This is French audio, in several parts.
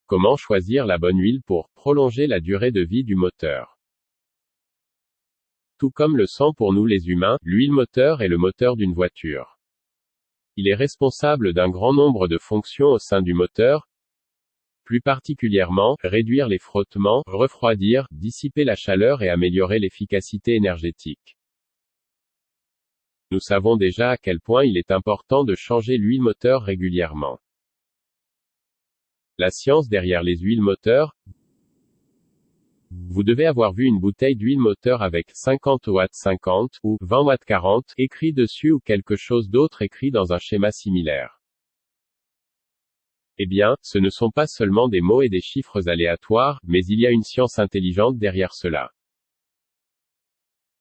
Comment choisir la bonne huile pour prolonger la durée de vie du moteur? Tout comme le sang pour nous les humains, l'huile moteur est le moteur d'une voiture. Il est responsable d'un grand nombre de fonctions au sein du moteur, plus particulièrement, réduire les frottements, refroidir, dissiper la chaleur et améliorer l'efficacité énergétique. Nous savons déjà à quel point il est important de changer l'huile moteur régulièrement. La science derrière les huiles moteurs. Vous devez avoir vu une bouteille d'huile moteur avec 50 watts 50 ou 20 watts 40 écrit dessus ou quelque chose d'autre écrit dans un schéma similaire. Eh bien, ce ne sont pas seulement des mots et des chiffres aléatoires, mais il y a une science intelligente derrière cela.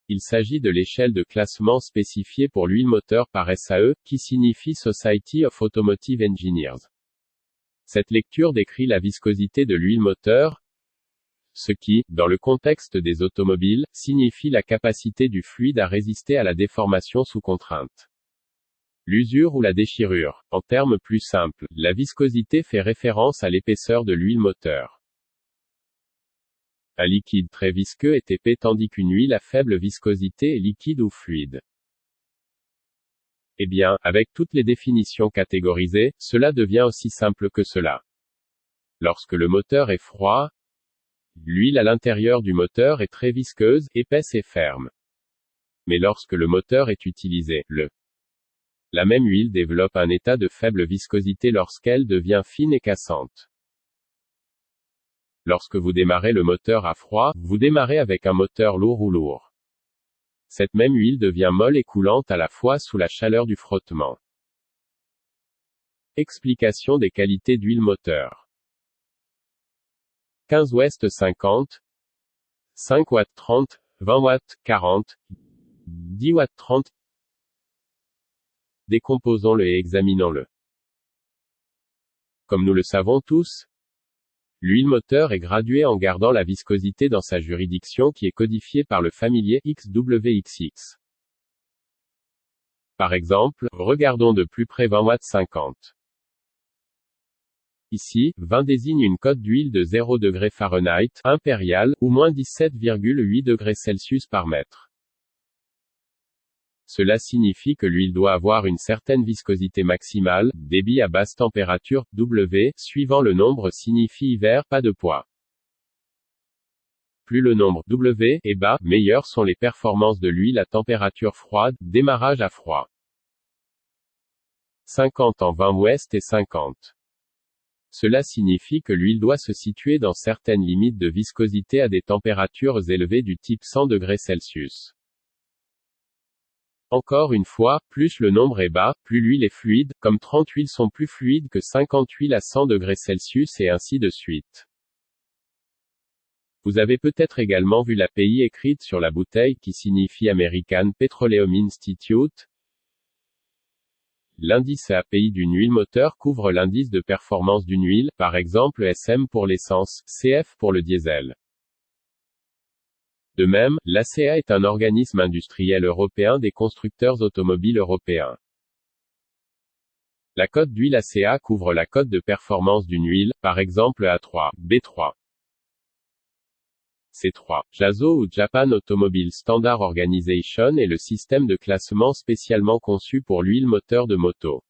Il s'agit de l'échelle de classement spécifiée pour l'huile moteur par SAE, qui signifie Society of Automotive Engineers. Cette lecture décrit la viscosité de l'huile moteur, ce qui, dans le contexte des automobiles, signifie la capacité du fluide à résister à la déformation sous contrainte. L'usure ou la déchirure. En termes plus simples, la viscosité fait référence à l'épaisseur de l'huile moteur. Un liquide très visqueux est épais tandis qu'une huile à faible viscosité est liquide ou fluide. Eh bien, avec toutes les définitions catégorisées, cela devient aussi simple que cela. Lorsque le moteur est froid, l'huile à l'intérieur du moteur est très visqueuse, épaisse et ferme. Mais lorsque le moteur est utilisé, la même huile développe un état de faible viscosité lorsqu'elle devient fine et cassante. Lorsque vous démarrez le moteur à froid, vous démarrez avec un moteur lourd ou lourd. Cette même huile devient molle et coulante à la fois sous la chaleur du frottement. Explication des qualités d'huile moteur. 15 West 50, 5 watts 30, 20 watts 40, 10 watts 30. Décomposons-le et examinons-le. Comme nous le savons tous, l'huile moteur est graduée en gardant la viscosité dans sa juridiction qui est codifiée par le familier XWXX. Par exemple, regardons de plus près 20 watts 50. Ici, 20 désigne une cote d'huile de 0 degrés Fahrenheit, impériale, ou moins 17,8 degrés Celsius par mètre. Cela signifie que l'huile doit avoir une certaine viscosité maximale, débit à basse température, W, suivant le nombre signifie hiver, pas de poids. Plus le nombre W est bas, meilleures sont les performances de l'huile à température froide, démarrage à froid. 50 en 20 ouest et 50. Cela signifie que l'huile doit se situer dans certaines limites de viscosité à des températures élevées du type 100 degrés Celsius. Encore une fois, plus le nombre est bas, plus l'huile est fluide, comme 30 huiles sont plus fluides que 50 huiles à 100 degrés Celsius et ainsi de suite. Vous avez peut-être également vu l'API écrite sur la bouteille qui signifie American Petroleum Institute. L'indice API d'une huile moteur couvre l'indice de performance d'une huile, par exemple SM pour l'essence, CF pour le diesel. De même, l'ACEA est un organisme industriel européen des constructeurs automobiles européens. La cote d'huile ACEA couvre la cote de performance d'une huile, par exemple A3, B3. C3. JASO ou Japan Automobile Standard Organization est le système de classement spécialement conçu pour l'huile moteur de moto.